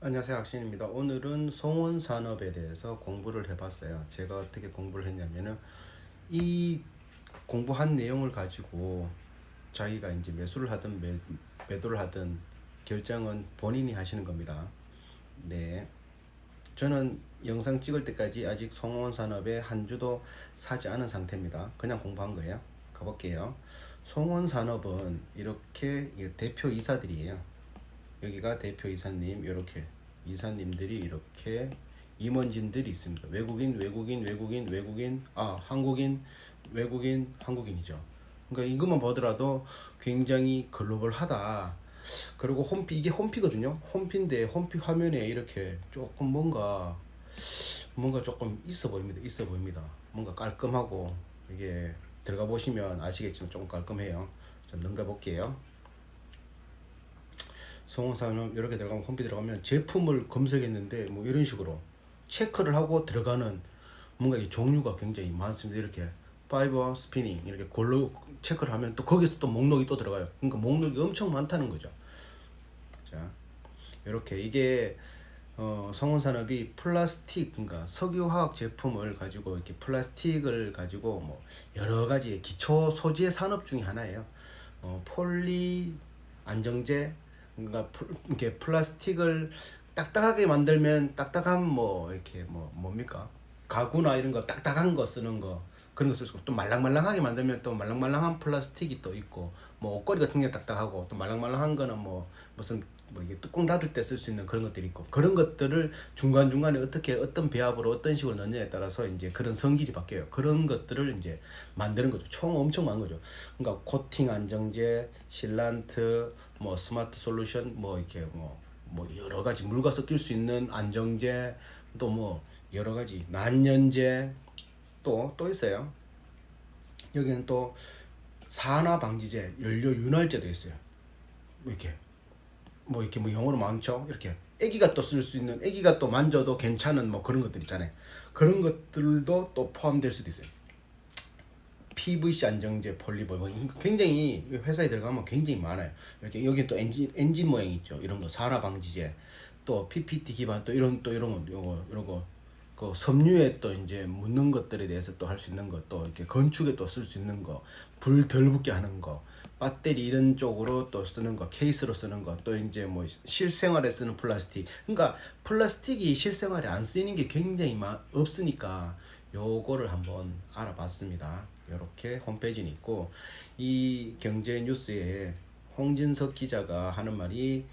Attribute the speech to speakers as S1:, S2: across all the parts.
S1: 안녕하세요, 학신입니다. 오늘은 송원산업에 대해서 공부를 해봤어요. 제가 어떻게 공부를 했냐면은 이 공부한 내용을 가지고 자기가 이제 매수를 하든 매도를 하든 결정은 본인이 하시는 겁니다. 네, 저는 영상 찍을 때까지 아직 송원산업에 한 주도 사지 않은 상태입니다. 그냥 공부한 거예요. 가볼게요. 송원산업은 이렇게 대표 이사들이에요. 여기가 대표 이사님, 이렇게 이사님들이 이렇게 임원진들이 있습니다. 외국인, 한국인, 외국인, 한국인이죠. 그러니까 이것만 보더라도 굉장히 글로벌하다. 그리고 이게 홈피거든요. 홈피인데 홈피 화면에 이렇게 조금 뭔가 조금 있어 보입니다. 있어 보입니다. 뭔가 깔끔하고 이게 들어가 보시면 아시겠지만 조금 깔끔해요. 좀 넘겨 볼게요. 성원사는 이렇게 들어가면 홈피 들어가면 제품을 검색했는데 뭐 이런 식으로 체크를 하고 들어가는 뭔가 이 종류가 굉장히 많습니다. 이렇게 파이버 스피닝 이렇게 골로 체크를 하면 또 거기서 또 목록이 또 들어가요. 그러니까 목록이 엄청 많다는 거죠. 자, 이렇게 이게 성원산업이 플라스틱 그러니까 석유화학 제품을 가지고 이렇게 플라스틱을 가지고 뭐 여러 가지 기초 소재 산업 중에 하나예요. 폴리 안정제 그러니까 이렇게 플라스틱을 딱딱하게 만들면 딱딱한 뭐 이렇게 뭐 뭡니까 가구나 이런 거 딱딱한 거 쓰는 거 그런 거 쓸 수 있고 또 말랑말랑하게 만들면 또 말랑말랑한 플라스틱이 또 있고 뭐 옷걸이 같은 게 딱딱하고 또 말랑말랑한 거는 뭐 무슨 뭐 이게 뚜껑 닫을 때 쓸 수 있는 그런 것들이 있고 그런 것들을 중간중간에 어떻게 어떤 배합으로 어떤 식으로 넣느냐에 따라서 이제 그런 성질이 바뀌어요. 그런 것들을 이제 만드는 거죠. 총 엄청 많은 거죠. 그러니까 코팅 안정제, 실란트, 뭐 스마트 솔루션 뭐 이렇게 뭐 여러 가지 물과 섞일 수 있는 안정제 또 뭐 여러 가지 난연제 또 있어요. 여기는 또 산화 방지제, 연료 윤활제도 있어요. 뭐 이렇게 뭐 영어로 많죠. 이렇게 애기가 또 쓸 수 있는 애기가 또 만져도 괜찮은 뭐 그런 것들 있잖아요. 그런 것들도 또 포함될 수도 있어요. PVC 안정제, 폴리버 뭐 굉장히 회사에 들어가면 굉장히 많아요. 이렇게 여기 또 엔진 모양 있죠. 이런 거 산화 방지제, 또 PPT 기반 또 이런 거 요거 이런 거 그 섬유에 또 이제 묻는 것들에 대해서 또 할 수 있는 거, 또 이렇게 건축에 또 쓸 수 있는 거, 불 덜 붙게 하는 거, 배터리 이런 쪽으로 또 쓰는 거, 케이스로 쓰는 거, 또 이제 뭐 실생활에 쓰는 플라스틱. 그러니까 플라스틱이 실생활에 안 쓰이는 게 굉장히 없으니까 요거를 한번 알아봤습니다. 이렇게 홈페이지는 있고 이 경제 뉴스에 홍진석 기자가 하는 말이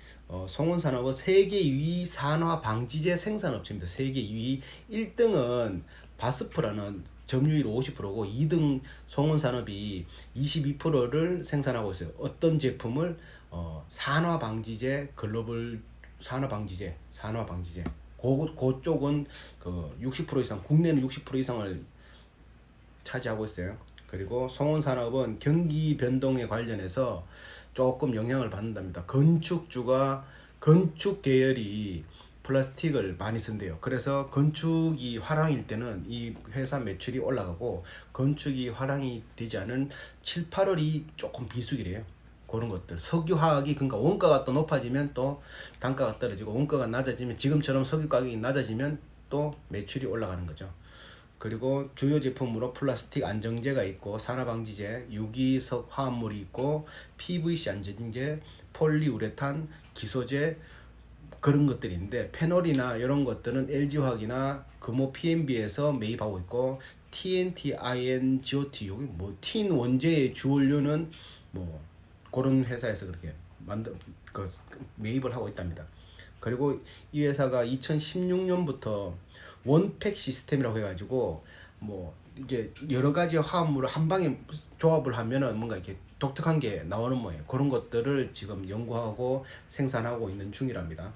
S1: 송원산업은 세계 2위 산화 방지제 생산업체입니다. 세계 2위 1등은 바스프라는 점유율 50%고 2등 송원산업이 22%를 생산하고 있어요. 어떤 제품을 산화 방지제 글로벌 산화 방지제 그쪽은 그 60% 이상 국내는 60% 이상을 차지하고 있어요. 그리고 송원산업은 경기 변동에 관련해서 조금 영향을 받는답니다. 건축 계열이 플라스틱을 많이 쓴대요. 그래서 건축이 화랑일 때는 이 회사 매출이 올라가고 건축이 화랑이 되지 않은 7, 8월이 조금 비수기래요. 그런 것들. 석유화학이 그러니까 원가가 또 높아지면 또 단가가 떨어지고 원가가 낮아지면 지금처럼 석유 가격이 낮아지면 또 매출이 올라가는 거죠. 그리고 주요 제품으로 플라스틱 안정제가 있고 산화방지제, 유기석 화합물이 있고 PVC 안정제, 폴리우레탄, 기소제 그런 것들인데 페놀이나 이런 것들은 LG화학이나 금호 PNB에서 매입하고 있고 TNT, IN, GOT 여기 뭐 틴 원재의 주원료는 뭐 그런 회사에서 그렇게 매입을 하고 있답니다. 그리고 이 회사가 2016년부터 원팩 시스템이라고 해가지고 뭐 이게 여러 가지 화합물을 한 방에 조합을 하면은 뭔가 이렇게 독특한 게 나오는 모양 그런 것들을 지금 연구하고 생산하고 있는 중이랍니다.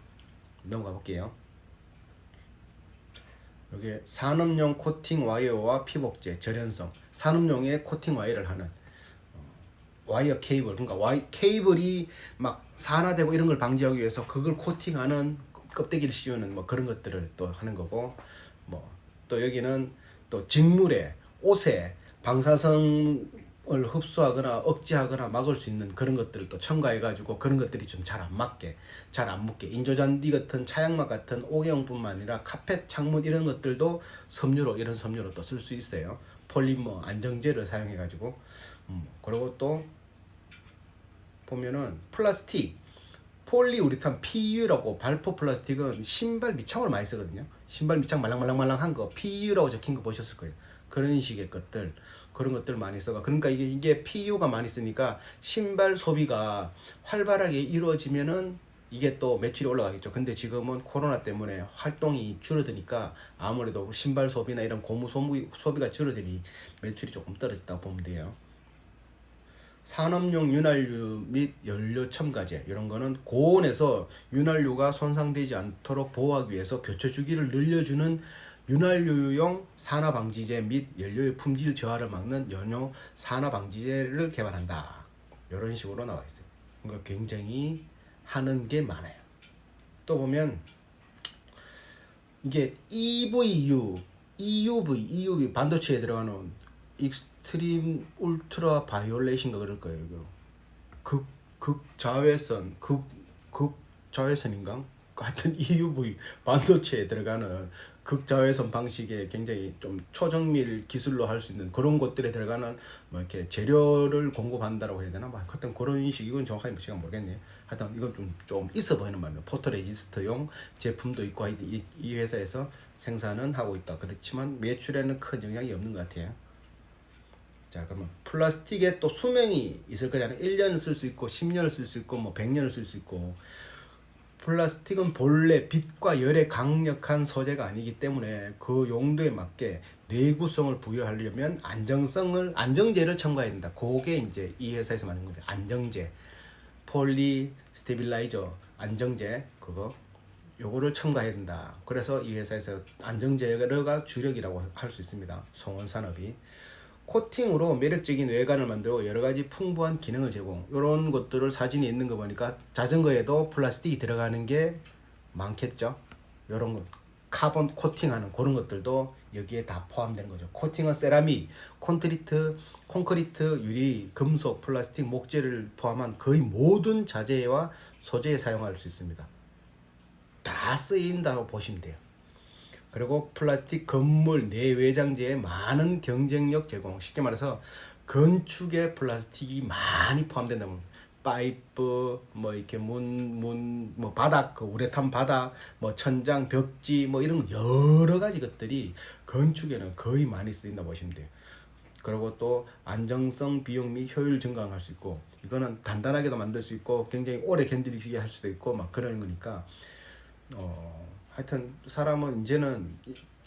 S1: 넘어가 볼게요. 여기 산업용 코팅 와이어와 피복제 절연성 산업용의 코팅 와이어를 하는 와이어 케이블 그러니까 케이블이 막 산화되고 이런 걸 방지하기 위해서 그걸 코팅하는 껍데기를 씌우는 뭐 그런 것들을 또 하는 거고 뭐 또 여기는 또 직물에 옷에 방사성 흡수하거나 억제하거나 막을 수 있는 그런 것들을 또 첨가해가지고 그런 것들이 좀 잘 안 맞게, 잘 안 묻게, 인조잔디 같은 차양막 같은 옥외용뿐만 아니라 카펫, 창문 이런 것들도 섬유로, 이런 섬유로 또 쓸 수 있어요. 폴리머 안정제를 사용해가지고. 그리고 또 보면은 플라스틱, 폴리우레탄 PU라고, 발포 플라스틱은 신발 밑창으로 많이 쓰거든요. 신발 밑창 말랑말랑말랑한 거 PU라고 적힌 거 보셨을 거예요. 그런 식의 것들, 그런 것들 많이 써가. 그러니까 이게 PU가 많이 쓰니까 신발 소비가 활발하게 이루어지면은 이게 또 매출이 올라가겠죠. 근데 지금은 코로나 때문에 활동이 줄어드니까 아무래도 신발 소비나 이런 고무 소비가 줄어드니 매출이 조금 떨어졌다고 보면 돼요. 산업용 윤활유 및 연료 첨가제, 이런 거는 고온에서 윤활유가 손상되지 않도록 보호하기 위해서 교체 주기를 늘려주는 윤활유용 산화 방지제 및 연료의 품질 저하를 막는 연료 산화 방지제를 개발한다. 이런 식으로 나와 있어요. 그러니까 굉장히 하는 게 많아요. 또 보면 이게 EUV 반도체에 들어가는 익스트림 울트라 바이올렛인가 그럴 거예요. 이거 극자외선, 극자외선인가? 하여튼 EUV 반도체에 들어가는 극자외선 방식의 굉장히 좀 초정밀 기술로 할 수 있는 그런 것들에 들어가는 뭐 이렇게 재료를 공급한다라고 해야 되나? 뭐 하여튼 그런 인식, 이건 정확하게 제가 모르겠네요. 하여튼 이건 좀 있어 보이는 말이에요. 포토레지스트용 제품도 있고 이 회사에서 생산은 하고 있다. 그렇지만 매출에는 큰 영향이 없는 것 같아요. 자, 그러면 플라스틱에 또 수명이 있을 거잖아요. 1년을 쓸 수 있고 10년을 쓸 수 있고 뭐 100년을 쓸 수 있고. 플라스틱은 본래 빛과 열에 강력한 소재가 아니기 때문에 그 용도에 맞게 내구성을 부여하려면 안정제를 첨가해야 된다. 그게 이제 이 회사에서 만든 거죠. 안정제, 폴리 스테빌라이저, 안정제, 그거 요거를 첨가해야 된다. 그래서 이 회사에서 안정제가 주력이라고 할 수 있습니다. 송원산업이. 코팅으로 매력적인 외관을 만들고 여러가지 풍부한 기능을 제공. 이런 것들을 사진이 있는 거 보니까 자전거에도 플라스틱이 들어가는 게 많겠죠. 이런 것, 카본 코팅하는 그런 것들도 여기에 다 포함되는 거죠. 코팅은 세라믹, 콘크리트, 유리, 금속, 플라스틱, 목재를 포함한 거의 모든 자재와 소재에 사용할 수 있습니다. 다 쓰인다고 보시면 돼요. 그리고 플라스틱 건물 내외장재에 많은 경쟁력 제공. 쉽게 말해서 건축에 플라스틱이 많이 포함된다면 파이프, 뭐 이렇게 뭐 바닥, 그 우레탄 바닥, 뭐 천장, 벽지, 뭐 이런 여러 가지 것들이 건축에는 거의 많이 쓰인다 보시면 돼요. 그리고 또 안정성, 비용 및 효율 증강할 수 있고, 이거는 단단하게도 만들 수 있고 굉장히 오래 견디게 할 수도 있고 막 그런 거니까 하여튼 사람은 이제는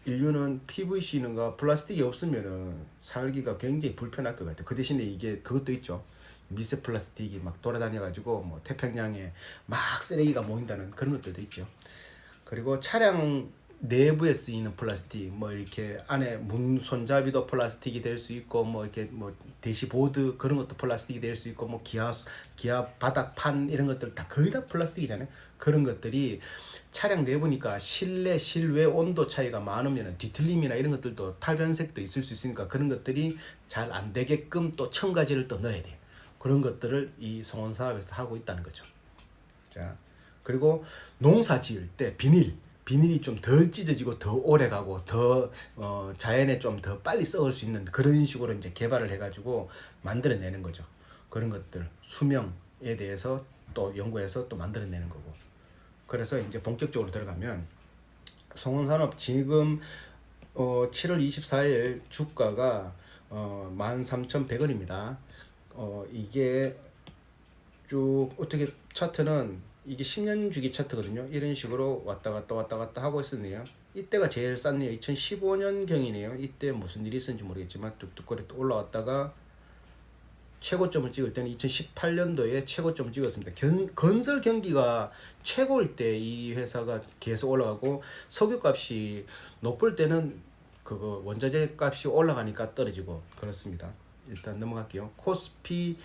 S1: 인류는 PVC는가 플라스틱이 없으면은 살기가 굉장히 불편할 것 같아요. 그 대신에 이게 그것도 있죠. 미세 플라스틱이 막 돌아다녀가지고 뭐 태평양에 막 쓰레기가 모인다는 그런 것들도 있죠. 그리고 차량 내부에 쓰이는 플라스틱, 뭐 이렇게 안에 문 손잡이도 플라스틱이 될 수 있고, 뭐 이렇게 뭐 대시보드 그런 것도 플라스틱이 될 수 있고, 뭐 기아 바닥판 이런 것들 다 거의 다 플라스틱이잖아요. 그런 것들이 차량 내부니까 실내 실외 온도 차이가 많으면 뒤틀림이나 이런 것들도 탈변색도 있을 수 있으니까 그런 것들이 잘 안 되게끔 또 첨가제를 또 넣어야 돼요. 그런 것들을 이 송원 사업에서 하고 있다는 거죠. 자, 그리고 농사 지을 때 비닐이 좀 덜 찢어지고 더 오래 가고 더 자연에 좀 더 빨리 썩을 수 있는 그런 식으로 이제 개발을 해가지고 만들어내는 거죠. 그런 것들 수명에 대해서 또 연구해서 또 만들어내는 거고. 그래서 이제 본격적으로 들어가면 송원산업 지금 7월 24일 주가가 13,100원입니다. 이게 쭉 어떻게 차트는 이게 10년 주기 차트거든요. 이런 식으로 왔다 갔다 하고 있었네요. 이때가 제일 쌌네요. 2015년경이네요. 이때 무슨 일이 있었는지 모르겠지만 뚝뚝거리 또 올라왔다가 최고점을 찍을 때는 2018년도에 최고점을 찍었습니다. 건설 경기가 최고일 때 이 회사가 계속 올라가고 석유값이 높을 때는 그거 원자재 값이 올라가니까 떨어지고 그렇습니다. 일단 넘어갈게요. 코스피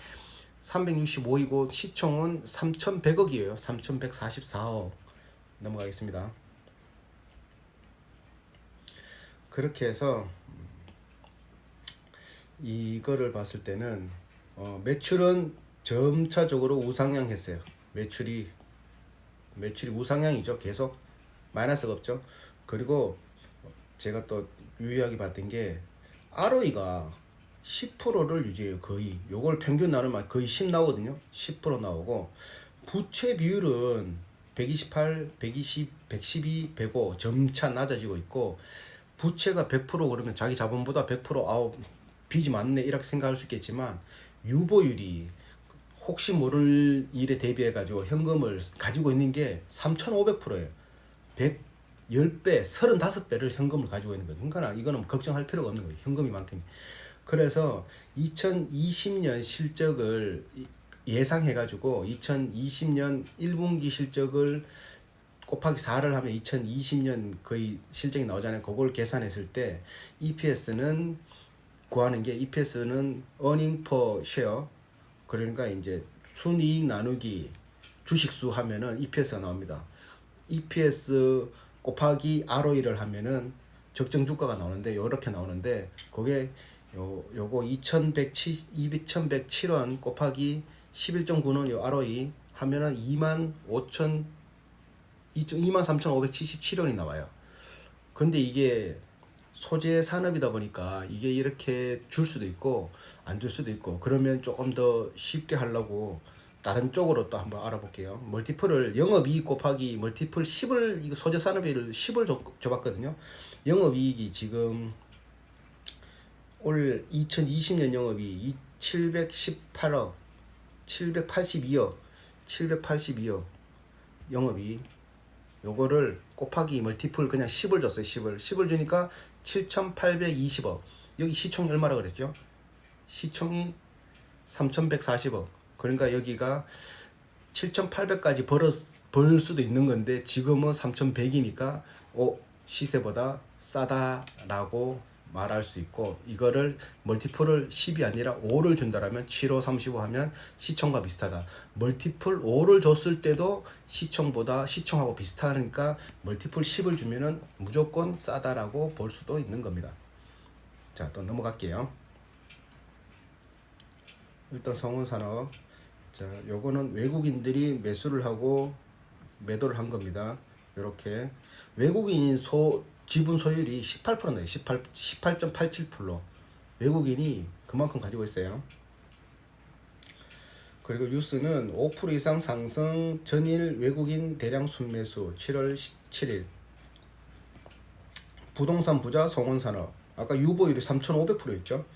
S1: 365이고 시총은 3,100억이에요. 3,144억. 넘어가겠습니다. 그렇게 해서 이거를 봤을 때는 매출은 점차적으로 우상향했어요. 매출이 우상향이죠. 계속 마이너스가 없죠. 그리고 제가 또 유의하게 봤던 게 ROE가 10%를 유지해요. 거의 요걸 평균 나누면 거의 10 나오거든요. 10% 나오고 부채 비율은 128, 120, 112, 105 점차 낮아지고 있고 부채가 100% 그러면 자기 자본보다 100% 아우 빚이 많네 이렇게 생각할 수 있겠지만 유보율이 혹시 모를 일에 대비해 가지고 현금을 가지고 있는 게 3,500%예요. 10배, 35배를 현금을 가지고 있는 거예요. 그러니까 이거는 걱정할 필요가 없는 거예요. 현금이 많긴. 그래서 2020년 실적을 예상해 가지고 2020년 1분기 실적을 곱하기 4를 하면 2020년 거의 실적이 나오잖아요. 그걸 계산했을 때 EPS는 구하는 게 EPS는 earning per share 그러니까 이제 순이익 나누기 주식수 하면은 EPS가 나옵니다. EPS 곱하기 ROE를 하면은 적정 주가가 나오는데 요렇게 나오는데 그게 요거 2107원 곱하기 11.9는 요 ROE 하면은 23,577원이 나와요. 근데 이게 소재 산업이다 보니까 이게 이렇게 줄 수도 있고 안 줄 수도 있고 그러면 조금 더 쉽게 하려고 다른 쪽으로 또 한번 알아볼게요. 멀티플을 영업이익 곱하기 멀티플 10을 이거 소재 산업을 10을 줘봤거든요. 영업이익이 지금 올 2020년 영업이 718억 782억 782억 영업이 요거를 곱하기 멀티플 그냥 10을 줬어요. 10을 주니까 7,820억. 여기 시총이 얼마라 그랬죠? 시총이 3,140억. 그러니까 여기가 7,800까지 벌 수도 있는 건데 지금은 3,100이니까 시세보다 싸다라고 말할 수 있고 이거를 멀티플을 10이 아니라 5를 준다라면 7, 5, 35 하면 시총과 비슷하다. 멀티플 5를 줬을 때도 시총하고 비슷하니까 멀티플 10을 주면은 무조건 싸다라고 볼 수도 있는 겁니다. 자, 또 넘어갈게요. 일단 성운산업. 자, 요거는 외국인들이 매수를 하고 매도를 한 겁니다. 이렇게 외국인 지분 소율이 18%네요. 18.87%. 외국인이 그만큼 가지고 있어요. 그리고 뉴스는 5% 이상 상승 전일 외국인 대량 순매수 7월 7일. 부동산 부자 성원산업. 아까 유보율이 3,500%였죠.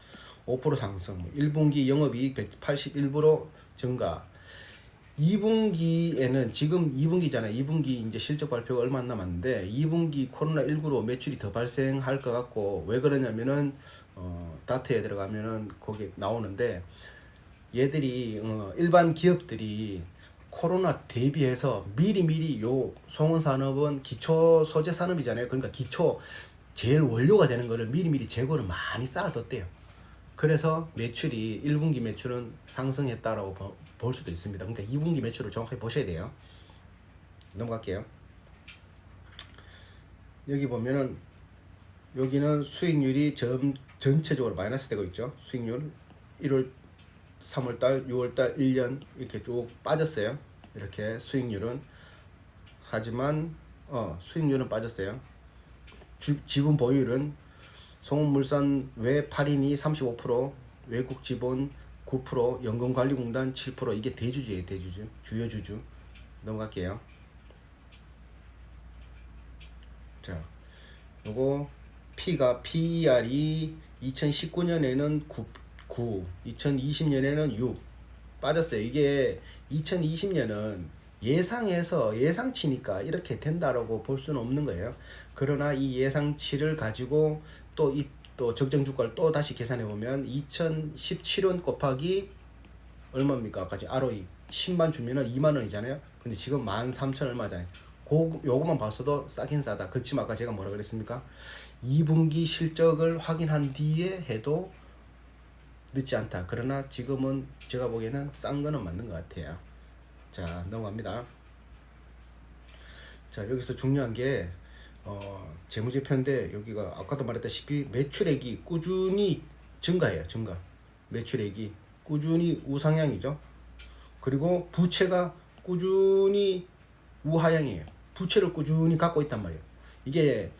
S1: 5% 상승. 1분기 영업이익 181% 증가. 2분기에는 지금 2분기잖아요. 2분기 이제 실적 발표가 얼마 안 남았는데 2분기 코로나19로 매출이 더 발생할 것 같고 왜 그러냐면은 다트에 들어가면은 거기 나오는데 얘들이 일반 기업들이 코로나 대비해서 미리 요 송원산업은 기초 소재 산업이잖아요. 그러니까 기초 제일 원료가 되는 거를 미리 재고를 많이 쌓아뒀대요. 그래서 매출이 1분기 매출은 상승했다라고 볼 수도 있습니다. 그러니까 2분기 매출을 정확하게 보셔야 돼요. 넘어갈게요. 여기 보면은 여기는 수익률이 전체적으로 마이너스 되고 있죠. 수익률 1월 3월달 6월달 1년 이렇게 쭉 빠졌어요. 이렇게 수익률은 하지만 수익률은 빠졌어요. 지분 보유율은 송원물산 외 8인이 35%, 외국 지분 9%, 연금관리공단 7%. 이게 대주주예요. 대주주. 주요 주주. 넘어갈게요. 자, 요거 PER이 2019년에는 9, 2020년에는 6 빠졌어요. 이게 2020년은 예상치니까 이렇게 된다라고 볼 수는 없는 거예요. 그러나 이 예상치를 가지고 또 적정 주가를 또 다시 계산해 보면 2017원 곱하기 얼마입니까? 아까 ROE 10만 주면은 2만 원이잖아요. 근데 지금 13,000 얼마잖아요. 요거만 봤어도 싸긴 싸다. 그렇지만 아까 제가 뭐라 그랬습니까? 2분기 실적을 확인한 뒤에 해도 늦지 않다. 그러나 지금은 제가 보기에는 싼 거는 맞는 것 같아요. 자, 넘어갑니다. 자, 여기서 중요한 게 재무제표인데 여기가 아까도 말했다시피 매출액이 꾸준히 증가해요. 증가. 매출액이 꾸준히 우상향이죠. 그리고 부채가 꾸준히 우하향이에요. 부채를 꾸준히 갖고 있단 말이에요. 이게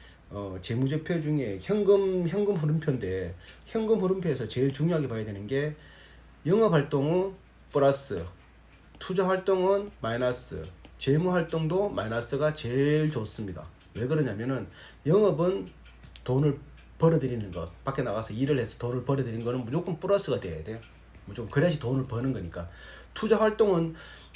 S1: 재무제표 중에 현금 흐름표인데, 현금 흐름표에서 제일 중요하게 봐야 되는 게 영업 활동은 플러스, 투자 활동은 마이너스, 재무 활동도 마이너스가 제일 좋습니다. 왜 그러냐면은 영업은 돈을 벌어들이는 것, 밖에 나가서 일을 해서 돈을 벌어들이는 거는 무조건 플러스가 돼야 돼요. 무조건 그래야지 돈을 버는 거니까. 투자 활동은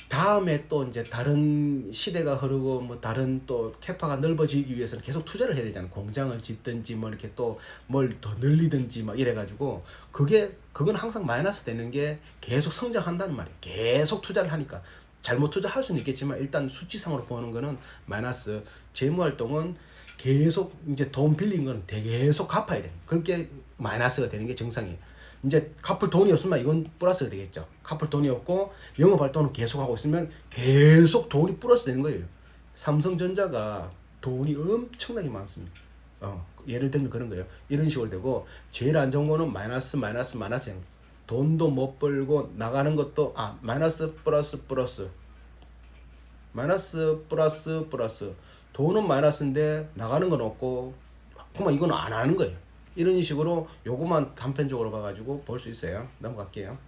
S1: 다음에 또 이제 다른 시대가 흐르고 뭐 다른 또 캐파가 넓어지기 위해서는 계속 투자를 해야 되잖아요. 공장을 짓든지 뭐 이렇게 또 뭘 더 늘리든지 막 이래가지고 그건 항상 마이너스 되는 게 계속 성장한다는 말이에요. 계속 투자를 하니까. 잘못 투자할 수는 있겠지만 일단 수치상으로 보는 거는 마이너스. 재무 활동은 계속 이제 돈 빌린 거는 계속 갚아야 돼. 그렇게 마이너스가 되는 게 정상이에요. 이제 갚을 돈이 없으면 이건 플러스가 되겠죠. 갚을 돈이 없고 영업 활동을 계속 하고 있으면 계속 돈이 플러스 되는 거예요. 삼성전자가 돈이 엄청나게 많습니다. 예를 들면 그런 거예요. 이런 식으로 되고, 제일 안 좋은 거는 마이너스. 돈도 못 벌고 나가는 것도 마이너스 플러스 마이너스 플러스. 돈은 마이너스인데 나가는 건 없고, 그만 이건 안 하는 거예요. 이런 식으로 요거만 단편적으로 봐가지고 볼 수 있어요. 넘어갈게요.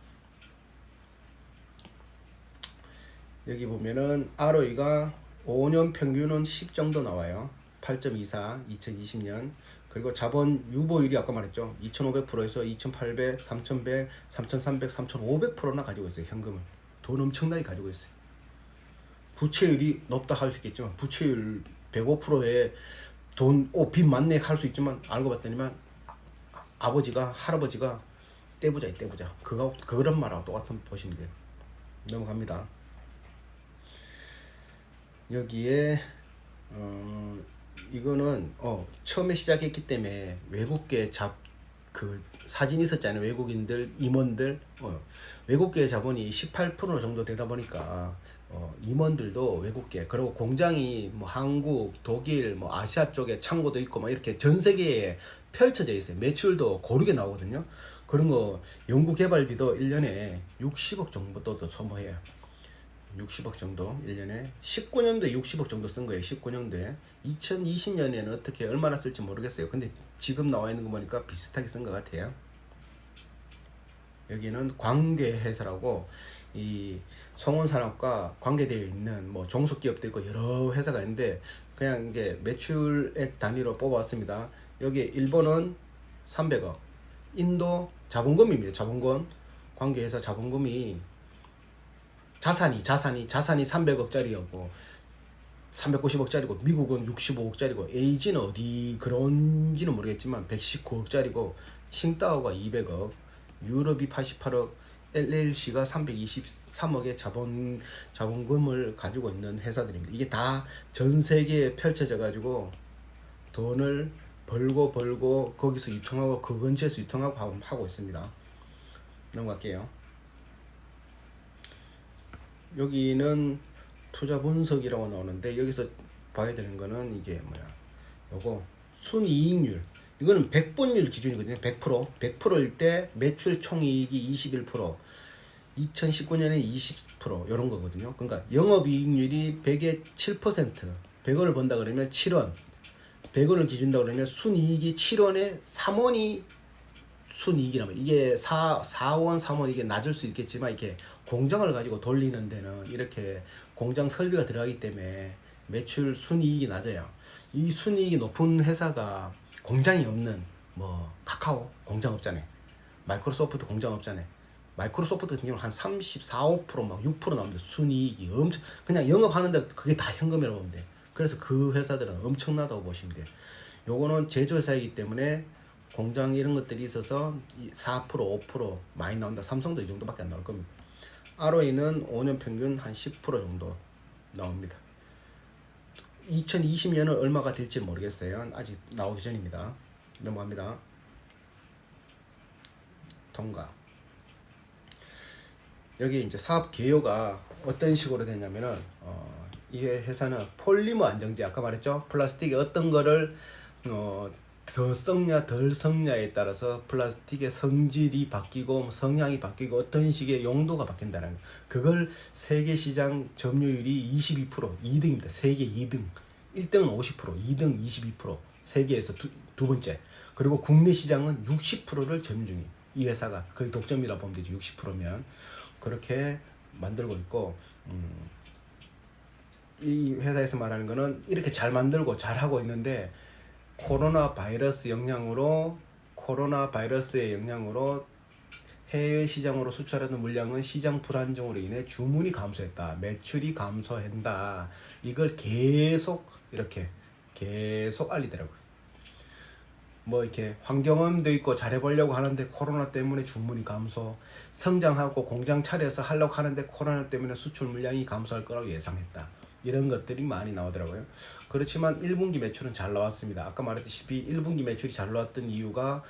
S1: 여기 보면은 ROE가 5년 평균은 10 정도 나와요. 8.24 2020년. 그리고 자본 유보율이 아까 말했죠. 2,500%에서 2,800, 3,100, 3,300, 3,500%나 가지고 있어요. 현금을. 돈 엄청나게 가지고 있어요. 부채율이 높다 할 수 있겠지만, 부채율 105%에 빚 많네 할 수 있지만, 알고 봤더니만 아버지가, 할아버지가 떼부자. 그런 말하고 똑같은 보시면 돼요. 넘어갑니다. 여기에 이거는 처음에 시작했기 때문에 외국계 그 사진 있었잖아요. 외국인들 임원들 외국계 자본이 18% 정도 되다 보니까 임원들도 외국계, 그리고 공장이 뭐 한국, 독일, 뭐 아시아 쪽에 창고도 있고 막 이렇게 전 세계에 펼쳐져 있어요. 매출도 고르게 나오거든요. 그런 거 연구 개발비도 1년에 60억 정도 소모해요. 60억 정도 1년에. 19년도에 60억 정도 쓴 거예요. 19년도에. 2020년에는 어떻게 얼마나 쓸지 모르겠어요. 근데 지금 나와 있는 거 보니까 비슷하게 쓴 것 같아요. 여기는 관계회사라고 이 성원산업과 관계되어 있는 뭐 종속기업도 있고 여러 회사가 있는데, 그냥 이게 매출액 단위로 뽑아왔습니다. 여기 일본은 300억, 인도 자본금입니다. 자본금. 관계회사 자본금이 자산이 300억짜리였고 390억짜리고, 미국은 65억짜리고, 에이지는 어디 그런지는 모르겠지만 119억짜리고, 칭따오가 200억, 유럽이 88억, LLC가 323억의 자본금을 가지고 있는 회사들입니다. 이게 다 전 세계에 펼쳐져 가지고 돈을 벌고 거기서 유통하고 그 근처에서 유통하고 하고 있습니다. 넘어갈게요. 여기는 투자 분석이라고 나오는데, 여기서 봐야 되는 거는 이게 요거 순이익률. 이거는 100분율 기준이거든요. 100%일 때 매출 총이익이 21%, 2019년에 20% 이런 거거든요. 그러니까 영업이익률이 100에 7%, 100원을 번다 그러면 7원, 100원을 기준다 그러면 순이익이 7원에 3원이 순이익이라면, 이게 4원, 3원 이게 낮을 수 있겠지만, 이게 공장을 가지고 돌리는 데는 이렇게 공장 설비가 들어가기 때문에 매출 순이익이 낮아요. 이 순이익이 높은 회사가 공장이 없는 뭐 카카오 공장 없잖아요. 마이크로소프트 공장 없잖아요. 마이크로소프트 같은 경우는 한 34, 5%, 막 6% 나오는데 순이익이 엄청, 그냥 영업하는데 그게 다 현금이라고 보면 돼. 그래서 그 회사들은 엄청나다고 보시면 돼요. 요거는 제조회사이기 때문에 공장 이런 것들이 있어서 4%, 5% 많이 나온다. 삼성도 이 정도밖에 안 나올 겁니다. ROE는 5년 평균 한 10% 정도 나옵니다. 2020년은 얼마가 될지 모르겠어요. 아직 나오기 전입니다. 넘어갑니다. 통과. 여기 이제 사업 개요가 어떤 식으로 되냐면은 이 회사는 폴리머 안정제, 아까 말했죠. 플라스틱에 어떤 거를 더 썩냐 덜 썩냐에 따라서 플라스틱의 성질이 바뀌고 성향이 바뀌고 어떤 식의 용도가 바뀐다는 거. 그걸 세계 시장 점유율이 22%, 2등입니다. 세계 2등. 1등은 50%, 2등 22%. 세계에서 두 번째. 그리고 국내 시장은 60%를 점유 중이에요. 이 회사가 거의 독점이라 보면 되죠. 60%면 그렇게 만들고 있고, 이 회사에서 말하는 거는 이렇게 잘 만들고 잘 하고 있는데 코로나 바이러스의 영향으로 해외 시장으로 수출하는 물량은 시장 불안정으로 인해 주문이 감소했다. 매출이 감소한다. 이걸 계속 알리더라고요. 뭐 이렇게 환경음도 있고 잘해보려고 하는데 코로나 때문에 주문이 감소, 성장하고 공장 차려서 하려고 하는데 코로나 때문에 수출 물량이 감소할 거라고 예상했다. 이런 것들이 많이 나오더라고요. 그렇지만 1분기 매출은 잘 나왔습니다. 아까 말했다시피 1분기 매출이 잘 나왔던 이유가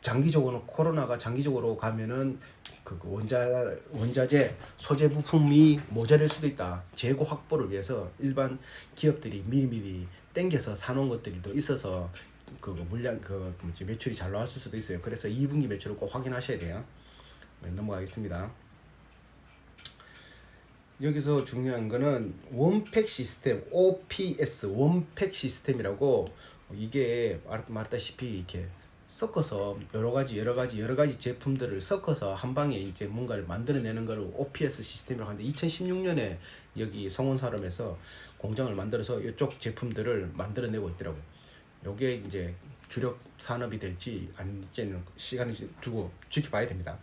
S1: 장기적으로 코로나가 장기적으로 가면은 그 원자재 소재 부품이 모자랄 수도 있다. 재고 확보를 위해서 일반 기업들이 미리미리 땡겨서 사놓은 것들이 더 있어서 그 물량 매출이 잘 나왔을 수도 있어요. 그래서 2분기 매출을 꼭 확인하셔야 돼요. 네, 넘어가겠습니다. 여기서 중요한 거는 원팩 시스템, OPS, 원팩 시스템이라고, 이게 말했다시피 이렇게 섞어서 여러 가지 제품들을 섞어서 한 방에 이제 뭔가를 만들어내는 걸 OPS 시스템이라고 하는데, 2016년에 여기 성원산업에서 공장을 만들어서 이쪽 제품들을 만들어내고 있더라고요. 요게 이제 주력 산업이 될지 아닐지는 시간을 두고 지켜봐야 됩니다.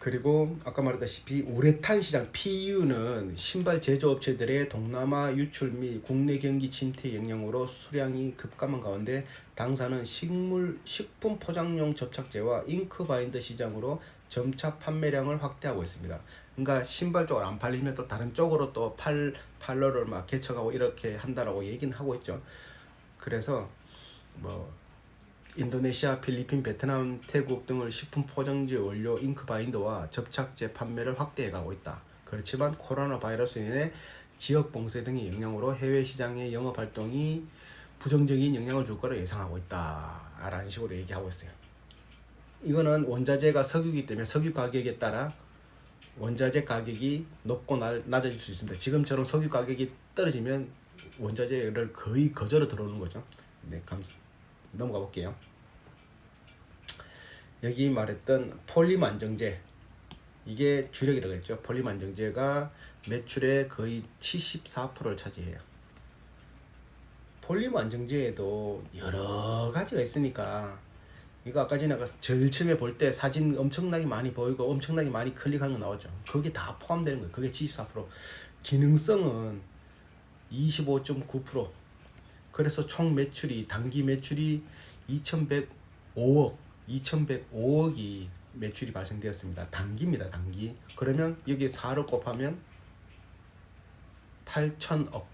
S1: 그리고 아까 말했다시피 우레탄 시장 PU는 신발 제조업체들의 동남아 유출 및 국내 경기 침체 영향으로 수량이 급감한 가운데 당사는 식품 포장용 접착제와 잉크 바인더 시장으로 점차 판매량을 확대하고 있습니다. 그러니까 신발 쪽으로 안 팔리면 또 다른 쪽으로 또 팔러를 막 개척하고 이렇게 한다라고 얘기는 하고 있죠. 그래서 뭐 인도네시아, 필리핀, 베트남, 태국 등을 식품 포장재 원료 잉크 바인더와 접착제 판매를 확대해가고 있다. 그렇지만 코로나 바이러스로 인해 지역 봉쇄 등의 영향으로 해외 시장의 영업 활동이 부정적인 영향을 줄 거라 예상하고 있다. 라는 식으로 얘기하고 있어요. 이거는 원자재가 석유이기 때문에 석유 가격에 따라 원자재 가격이 높고 낮아질 수 있습니다. 지금처럼 석유 가격이 떨어지면 원자재를 거의 거저로 들어오는 거죠. 네, 넘어가 볼게요. 여기 말했던 폴리머 안정제, 이게 주력이라고 했죠. 폴리머 안정제가 매출의 거의 74%를 차지해요. 폴리머 안정제에도 여러 가지가 있으니까, 이거 아까 전에 제일 처음에 볼 때 사진 엄청나게 많이 보이고 엄청나게 많이 클릭하는 거 나오죠. 그게 다 포함되는 거예요. 그게 74%. 기능성은 25.9%. 그래서 총 매출이, 단기 매출이 2105억이 매출이 발생되었습니다. 단기입니다. 단기. 그러면 여기 4를 곱하면 8천억이죠.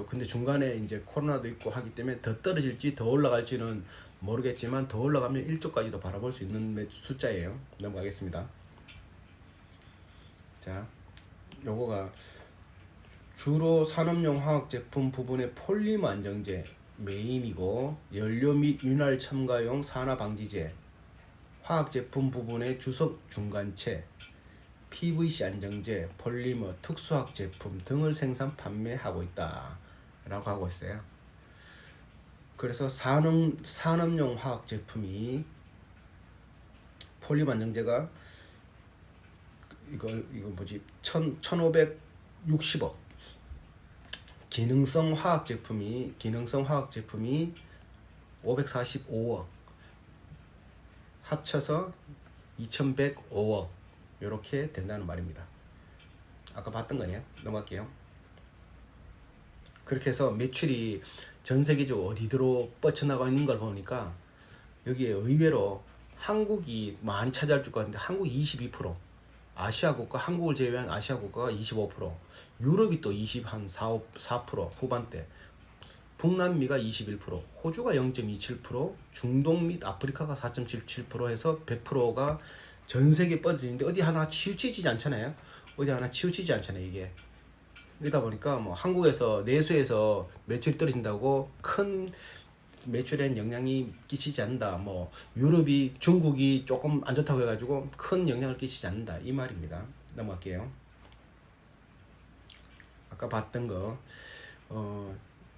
S1: 근데 중간에 이제 코로나도 있고 하기 때문에 더 떨어질지 더 올라갈지는 모르겠지만, 더 올라가면 1조까지도 바라볼 수 있는 숫자예요. 넘어가겠습니다. 자, 요거가 주로 산업용 화학 제품 부분의 폴리머 안정제 메인이고, 연료 및 윤활 첨가용 산화 방지제, 화학 제품 부분의 주석 중간체, PVC 안정제, 폴리머, 특수화학 제품 등을 생산 판매하고 있다 라고 하고 있어요. 그래서 산업용 화학 제품이 폴리머 안정제가 이거 뭐지 1560억, 기능성 화학 제품이 545억, 합쳐서 2105억 이렇게 된다는 말입니다. 아까 봤던 거네요. 넘어갈게요. 그렇게 해서 매출이 전 세계적으로 어디로 뻗쳐나가 있는 걸 보니까 여기에 의외로 한국이 많이 차지할 줄 같은데, 한국이 22%, 아시아 국가, 한국을 제외한 아시아 국가가 25%, 유럽이 또 4% 후반대, 북남미가 21%, 호주가 0.27%, 중동 및 아프리카가 4.77% 해서 100%가 전 세계에 뻗어지는데, 어디 하나 치우치지 않잖아요. 이게 이러다 보니까 뭐 한국에서 내수에서 매출이 떨어진다고 큰 매출에 영향이 끼치지 않는다. 뭐 유럽이 중국이 조금 안 좋다고 해가지고 큰 영향을 끼치지 않는다 이 말입니다. 넘어갈게요. 아까 봤던 거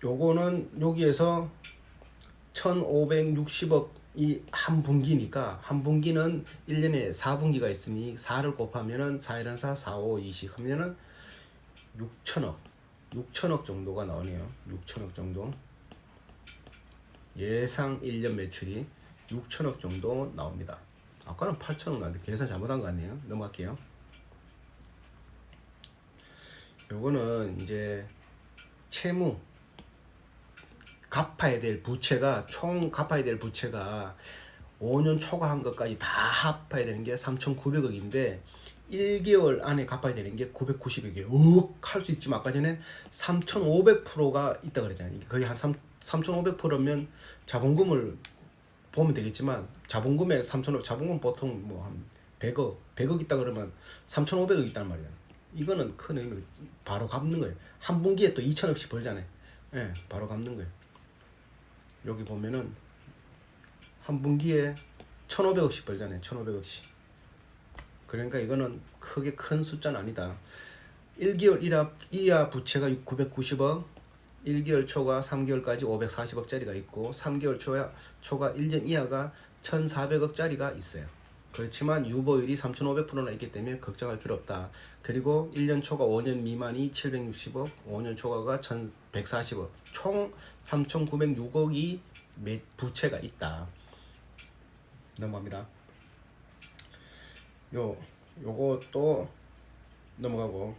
S1: 요거는 여기에서 1560억 이 한 분기니까 한 분기는 1년에 4분기가 있으니 4를 곱하면은 4, 1, 4, 4, 5, 20 하면은 6천억 정도가 나오네요. 6천억 정도. 예상 1년 매출이 6천억 정도 나옵니다. 아까는 8천억 나왔는데 계산 잘못한 것 같네요. 넘어갈게요. 요거는 이제 채무 갚아야 될 부채가 총 갚아야 될 부채가 5년 초과한 것까지 다 합해야 되는 게 3,900억인데 1개월 안에 갚아야 되는 게 990억이에요. 할 수 있지만 아까 전에 3,500%가 있다 그랬잖아요. 거의 한 3,500%면 자본금을 보면 되겠지만 자본금에 3,500 자본금 보통 뭐 한 100억 있다 그러면 3,500억 있단 말이야. 이거는 큰 의미 바로 갚는 거예요. 한 분기에 또 2천억씩 벌잖아요. 예, 바로 갚는 거예요. 여기 보면은 한 분기에 1,500억씩 벌잖아요. 1,500억씩. 그러니까 이거는 크게 큰 숫자는 아니다. 1개월 이하 부채가 990억, 1개월 초과 3개월까지 540억짜리가 있고 3개월 초과 1년 이하가 1,400억짜리가 있어요. 그렇지만 유보율이 3,500%나 있기 때문에 걱정할 필요 없다. 그리고 1년 초과 5년 미만이 760억, 5년 초과가 1,140억, 총 3,906억이 부채가 있다. 넘어갑니다. 요것도 넘어가고,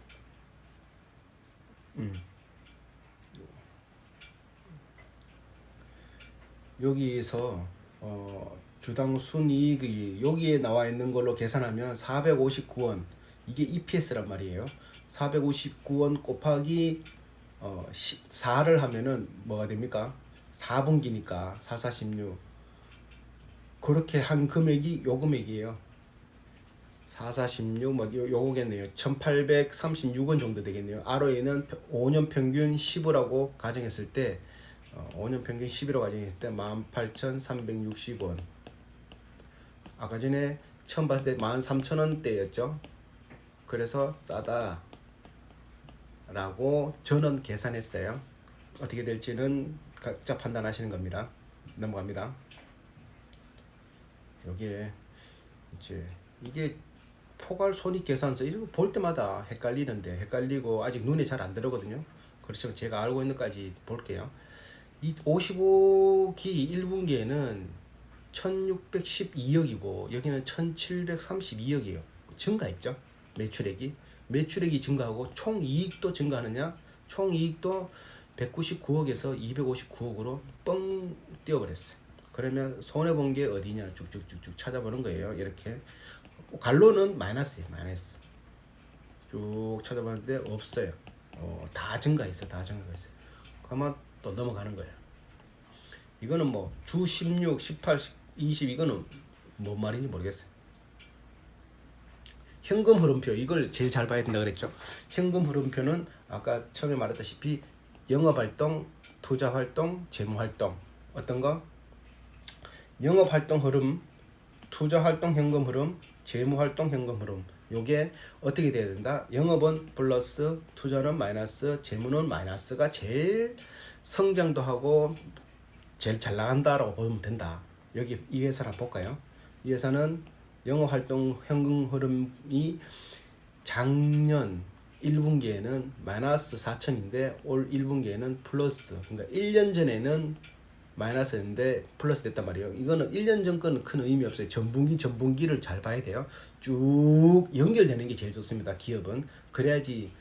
S1: 여기에서 주당 순이익이 여기에 나와 있는 걸로 계산하면 459원, 이게 EPS란 말이에요. 459원 곱하기 4를 하면은 뭐가 됩니까? 4분기니까 4416 그렇게 한 금액이 요 금액이에요. 4416 뭐 요거겠네요. 1836원 정도 되겠네요. ROE는 5년 평균 10이라고 가정했을 때 5년 평균 11로 가정했을 때 18,360원. 아까 전에 처음 봤을 때 13,000원대였죠. 그래서 싸다 라고 저는 계산했어요. 어떻게 될지는 각자 판단하시는 겁니다. 넘어갑니다. 여기에 이제 이게 포괄 손익 계산서 이거 볼 때마다 헷갈리는데 헷갈리고 아직 눈에 잘 안 들어거든요. 그렇죠. 제가 알고 있는 까지 볼게요. 이 55기 1분기에는 1612억이고 여기는 1732억이에요. 증가했죠. 매출액이 증가하고 총 이익도 증가하느냐? 총 이익도 199억에서 259억으로 뻥 뛰어버렸어요. 그러면 손해본 게 어디냐 쭉쭉쭉쭉 찾아보는 거예요. 이렇게 갈로는 마이너스예요. 마이너스 쭉 찾아봤는데 없어요. 다 증가했어. 그러면 또 넘어가는 거예요. 이거는 뭐 주 16, 18, 20 이거는 뭔 말인지 모르겠어요. 현금 흐름표 이걸 제일 잘 봐야 된다 그랬죠. 현금 흐름표는 아까 처음에 말했다시피 영업활동, 투자활동, 재무활동 어떤 거? 영업활동 흐름, 투자활동 현금 흐름, 재무활동 현금 흐름 요게 어떻게 돼야 된다? 영업은 플러스, 투자는 마이너스, 재무는 마이너스가 제일 성장도 하고 제일 잘 나간다라고 보면 된다. 여기 이 회사를 한번 볼까요? 이 회사는 영업활동 현금 흐름이 작년 1분기에는 마이너스 4천인데 올 1분기에는 플러스, 그러니까 1년 전에는 마이너스였는데 플러스 됐단 말이에요. 이거는 1년 전 거는 큰 의미 없어요. 전분기를 잘 봐야 돼요. 쭉 연결되는 게 제일 좋습니다. 기업은 그래야지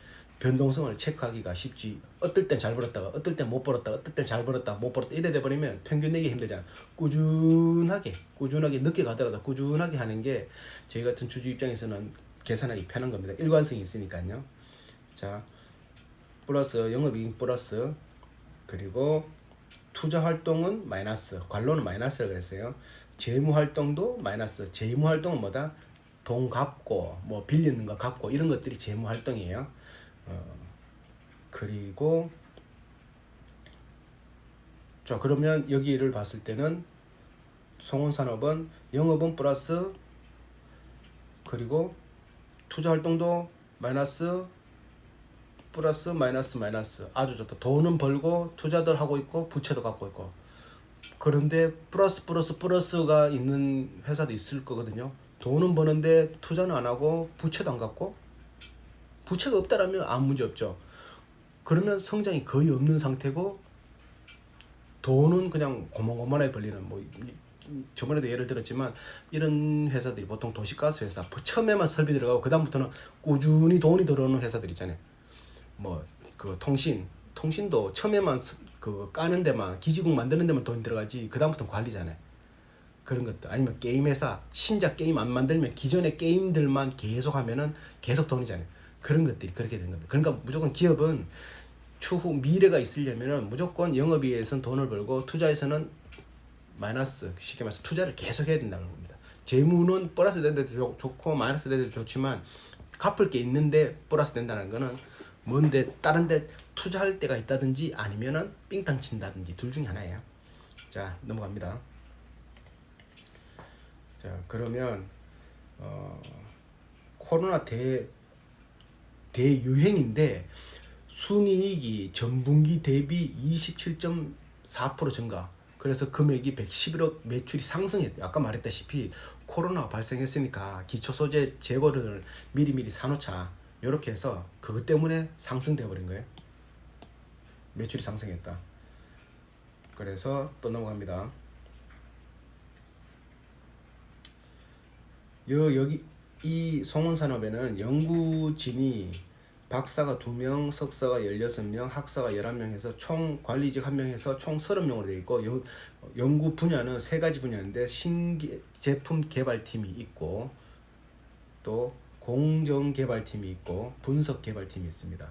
S1: 변동성을 체크하기가 쉽지. 어떨 땐 잘 벌었다가 어떨 땐 못 벌었다가 어떨 땐 잘 벌었다 못 벌었다 이래 돼 버리면 평균 내기 힘들잖아. 꾸준하게 늦게 가더라도 꾸준하게 하는 게 저희 같은 주주 입장에서는 계산하기 편한 겁니다. 일관성이 있으니까요. 자, 플러스 영업이익 플러스 그리고 투자 활동은 마이너스, 관로는 마이너스라고 그랬어요. 재무 활동도 마이너스. 재무 활동은 뭐다? 돈 갚고 뭐 빌리는 거 갚고 이런 것들이 재무 활동이에요. 그리고 자 그러면 여기를 봤을 때는 송원산업은 영업은 플러스 그리고 투자 활동도 마이너스 플러스 마이너스 마이너스 아주 좋다. 돈은 벌고 투자들 하고 있고 부채도 갖고 있고 그런데 플러스가 있는 회사도 있을 거거든요. 돈은 버는데 투자는 안 하고 부채도 안 갖고 부채가 없다라면 아무 문제 없죠. 그러면 성장이 거의 없는 상태고 돈은 그냥 고만고만하게 벌리는 뭐 저번에도 예를 들었지만 이런 회사들이 보통 도시가스 회사 처음에만 설비 들어가고 그 다음부터는 꾸준히 돈이 들어오는 회사들 있잖아요. 뭐 그 통신도 처음에만 그 까는 데만 기지국 만드는 데만 돈이 들어가지 그 다음부터는 관리잖아요. 그런 것도 아니면 게임 회사 신작 게임 안 만들면 기존의 게임들만 계속 하면은 계속 돈이잖아요. 그런 것들이 그렇게 되는 겁니다. 그러니까 무조건 기업은 추후 미래가 있으려면은 무조건 영업이익에서는 돈을 벌고 투자에서는 마이너스 쉽게 말해서 투자를 계속 해야 된다는 겁니다. 재무는 플러스 될 때도 좋고 마이너스 될 때도 좋지만 갚을 게 있는데 플러스 된다는 거는 뭔데 다른 데 투자할 때가 있다든지 아니면은 삥땅 친다든지 둘 중에 하나예요. 자 넘어갑니다. 자 그러면 코로나 대유행인데 순이익이 전분기 대비 27.4% 증가. 그래서 금액이 111억 매출이 상승했대요. 아까 말했다시피 코로나 발생했으니까 기초소재 재고를 미리미리 사놓자. 이렇게 해서 그것 때문에 상승돼 버린 거예요. 매출이 상승했다. 그래서 또 넘어갑니다. 여기 이 송원산업에는 연구진이 박사가 2명, 석사가 16명, 학사가 11명에서 총 관리직 1명 해서 총 30명으로 되어 있고 연구 분야는 3가지 분야인데 신제품 개발팀이 있고 또 공정개발팀이 있고 분석개발팀이 있습니다.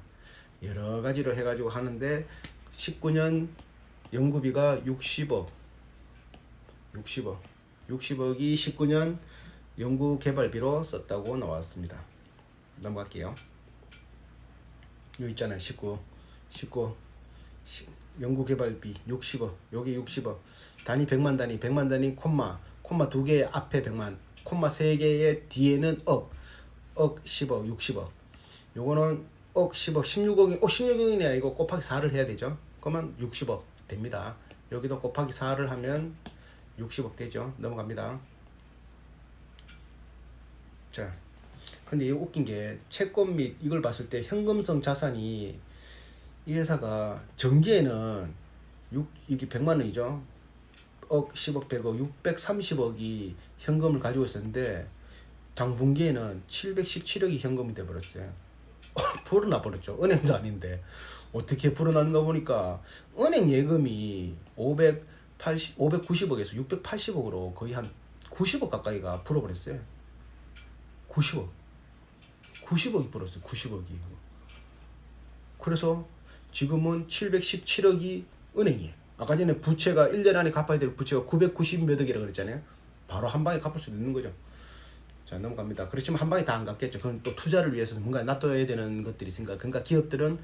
S1: 여러 가지로 해가지고 하는데 19년 연구비가 60억이 19년 연구개발비로 썼다고 나왔습니다. 넘어갈게요. 여기 있잖아요. 19 연구개발비 60억 여기 60억 단위 100만 단위 콤마 2개 앞에 100만 콤마 3개의 뒤에는 억 10억 60억 요거는 억 10억 16억이네. 이거 곱하기 4를 해야 되죠. 그러면 60억 됩니다. 여기도 곱하기 4를 하면 60억 되죠. 넘어갑니다. 자 근데 이거 웃긴 게 채권 및 이걸 봤을 때 현금성 자산이 이 회사가 전기에는 이게 100만 원이죠. 억 10억 100억 630억이 현금을 가지고 있었는데 당분기에는 717억이 현금이 돼버렸어요. 불어나 버렸죠. 은행도 아닌데 어떻게 불어나는가 보니까 은행 예금이 590억에서 680억으로 거의 한 90억 가까이가 불어버렸어요. 90억이 불었어요. 90억이. 그래서 지금은 717억이 은행이에요. 아까 전에 부채가 1년 안에 갚아야 될 부채가 990 몇 억이라고 그랬잖아요. 바로 한 방에 갚을 수도 있는 거죠. 자 넘어갑니다. 그렇지만 한 방에 다 안 갚겠죠. 그건 또 투자를 위해서는 뭔가 놔둬야 되는 것들이 있으니까. 그러니까 기업들은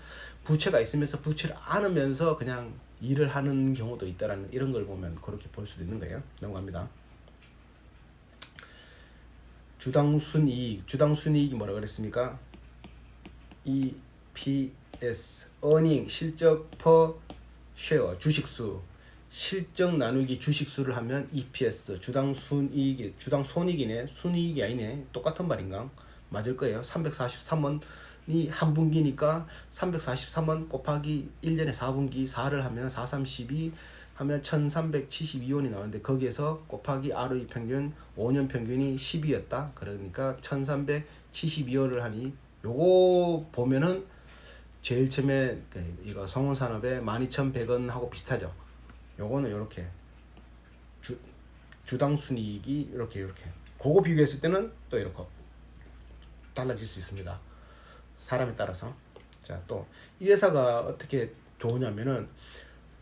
S1: 부채가 있으면서 부채를 안으면서 그냥 일을 하는 경우도 있다라는 이런 걸 보면 그렇게 볼 수도 있는 거예요. 넘어갑니다. 주당 순이익이 뭐라 그랬습니까? EPS earning 실적 per share 주식수 실적 나누기 주식수를 하면 EPS 주당 손익이네. 순이익이 아니네. 똑같은 말인가? 맞을 거예요. 343원이 한 분기니까 343원 곱하기 1년에 4분기 4를 하면 432 하면 1372원이 나오는데 거기에서 곱하기 ROE 평균 5년 평균이 10이었다. 그러니까 1372원을 하니 요거 보면은 제일 처음에 이거 성운산업의 12,100원하고 비슷하죠. 요거는 요렇게 주당 순이익이 이렇게 그거 비교했을 때는 또 이렇게 달라질 수 있습니다. 사람에 따라서. 자, 또 이 회사가 어떻게 좋으냐면은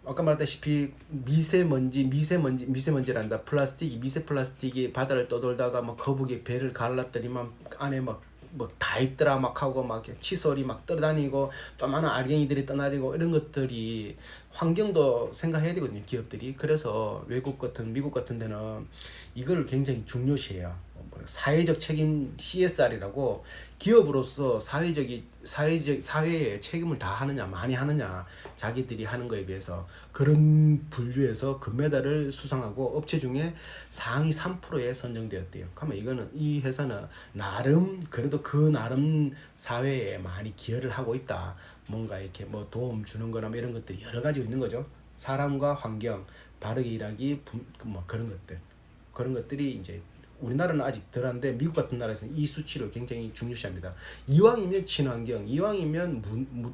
S1: 아까 말했다시피 미세먼지란다. 미세 플라스틱이 바다를 떠돌다가 막 거북이 배를 갈랐더니만 안에 막 뭐 다 있더라 막 하고 막 칫솔이 막 떠다니고 조그마한 알갱이들이 떠다니고 이런 것들이 환경도 생각해야 되거든요, 기업들이. 그래서 외국 같은 미국 같은 데는 이걸 굉장히 중요시해요. 사회적 책임 CSR이라고, 기업으로서 사회에 책임을 다 하느냐 많이 하느냐, 자기들이 하는 거에 비해서 그런 분류에서 금메달을 수상하고 업체 중에 상위 3%에 선정되었대요. 그러면 이거는 이 회사는 나름 그래도 그 나름 사회에 많이 기여를 하고 있다. 뭔가 이렇게 뭐 도움 주는 거나 뭐 이런 것들이 여러 가지 있는 거죠. 사람과 환경, 바르게 일하기, 뭐 그런 것들이 이제 우리나라는 아직 덜한데 미국 같은 나라에서는 이 수치를 굉장히 중요시합니다. 이왕이면 친환경, 이왕이면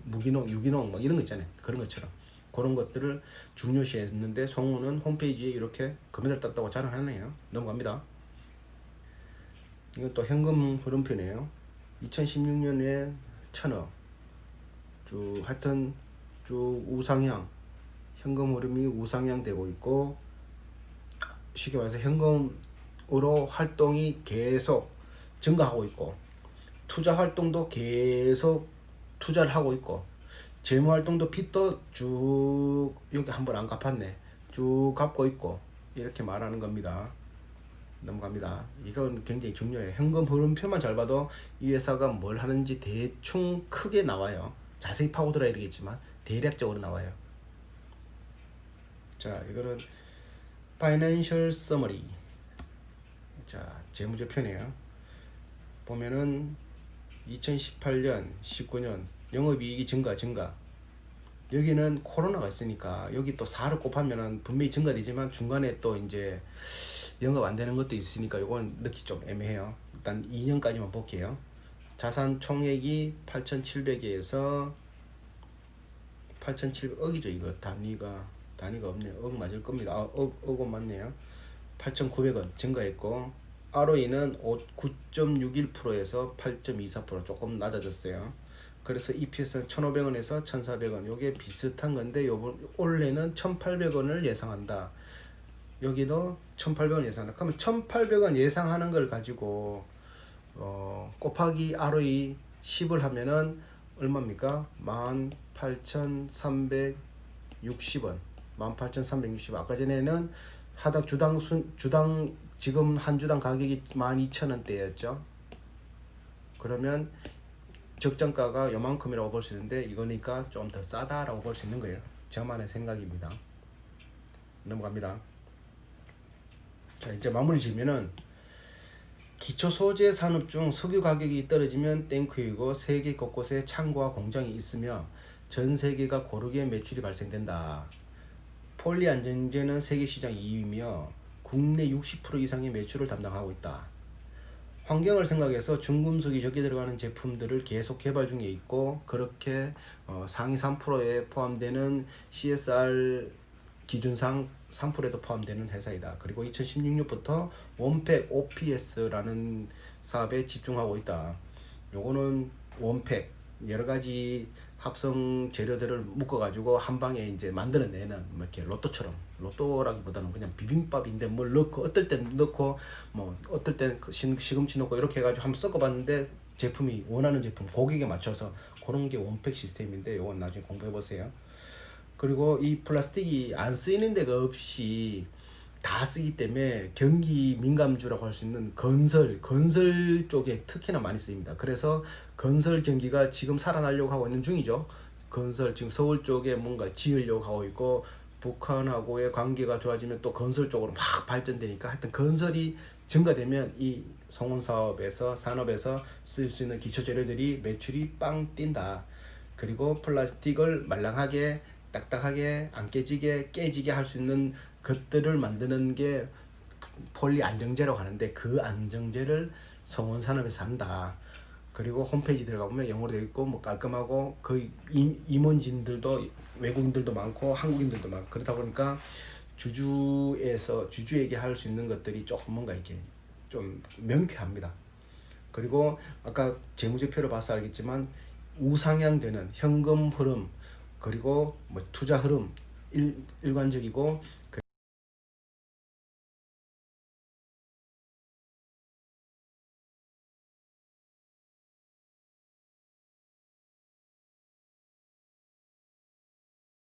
S1: 무기농, 유기농 뭐 이런 거 있잖아요. 그런 것처럼 그런 것들을 중요시했는데 성우는 홈페이지에 이렇게 금메달 땄다고 자랑하네요. 넘어갑니다. 이건 또 현금 흐름표네요. 2016년에 1,000억 쭉 하여튼 쭉 우상향, 현금 흐름이 우상향 되고 있고, 쉽게 말해서 현금으로 활동이 계속 증가하고 있고, 투자 활동도 계속 투자를 하고 있고, 재무 활동도 빚도 쭉 여기 한번 안 갚았네 쭉 갚고 있고, 이렇게 말하는 겁니다. 넘어갑니다. 이건 굉장히 중요해요. 현금 흐름표만 잘 봐도 이 회사가 뭘 하는지 대충 크게 나와요. 자세히 파고들어야 되겠지만 대략적으로 나와요. 자, 이거는 파이낸셜 서머리. 자, 재무제표네요. 보면은 2018년, 19년 영업이익이 증가. 여기는 코로나가 있으니까 여기 또 4를 곱하면은 분명히 증가되지만 중간에 또 이제 영업 안 되는 것도 있으니까 이건 넣기 좀 애매해요. 일단 2년까지만 볼게요. 자산 총액이 8,700에서 8,700억이죠. 이거 단위가 없네요. 억 맞을 겁니다. 억은 맞네요. 8,900원 증가했고, ROE는 9.61%에서 8.24%, 조금 낮아졌어요. 그래서 EPS는 1,500원에서 1,400원, 요게 비슷한 건데 올해는 1,800원을 예상한다. 여기도 1,800원 예상한다. 그러면 1,800원 예상하는 걸 가지고 곱하기 ROE 10을 하면은 얼마입니까? 18,360원. 18,360원. 아까 전에는 하당 주당 지금 한 주당 가격이 12,000원대였죠. 그러면 적정가가 요만큼이라고 볼 수 있는데 이거니까 좀 더 싸다라고 볼 수 있는 거예요. 저만의 생각입니다. 넘어갑니다. 자, 이제 마무리 지으면은, 기초 소재 산업 중 석유 가격이 떨어지면 땡큐이고 세계 곳곳에 창고와 공장이 있으며 전 세계가 고르게 매출이 발생된다. 폴리 안정제는 세계 시장 2위이며 국내 60% 이상의 매출을 담당하고 있다. 환경을 생각해서 중금속이 적게 들어가는 제품들을 계속 개발 중에 있고, 그렇게 상위 3%에 포함되는 CSR 기준상 3%에도 포함되는 회사이다. 그리고 2016년부터 원팩 OPS라는 사업에 집중하고 있다. 요거는 원팩 여러 가지 합성 재료들을 묶어가지고 한 방에 이제 만들어내는, 뭐 이렇게 로또라기보다는 그냥 비빔밥인데 뭘 넣고, 어떨 땐 넣고, 뭐 어떨 땐 시금치 넣고 이렇게 해가지고 한번 섞어봤는데 제품이 원하는 제품 고객에 맞춰서 그런 게 원팩 시스템인데, 요건 나중에 공부해 보세요. 그리고 이 플라스틱이 안 쓰이는 데가 없이 다 쓰기 때문에 경기 민감주라고 할 수 있는 건설 쪽에 특히나 많이 쓰입니다. 그래서 건설 경기가 지금 살아나려고 하고 있는 중이죠. 건설 지금 서울 쪽에 뭔가 지으려고 하고 있고, 북한하고의 관계가 좋아지면 또 건설 쪽으로 막 발전되니까, 하여튼 건설이 증가되면 이 송원 사업에서 산업에서 쓸 수 있는 기초 재료들이 매출이 빵 뛴다. 그리고 플라스틱을 말랑하게 딱딱하게 안 깨지게 할 수 있는 것들을 만드는 게 폴리 안정제라고 하는데, 그 안정제를 송원산업에서 한다. 그리고 홈페이지 들어가 보면 영어로 되어 있고 뭐 깔끔하고, 그 임원진들도 외국인들도 많고 한국인들도 많고, 그러다 보니까 주주에게 할 수 있는 것들이 조금 뭔가 이렇게 좀 명쾌합니다. 그리고 아까 재무제표를 봐서 알겠지만 우상향되는 현금 흐름, 그리고 뭐 투자 흐름 일관적이고,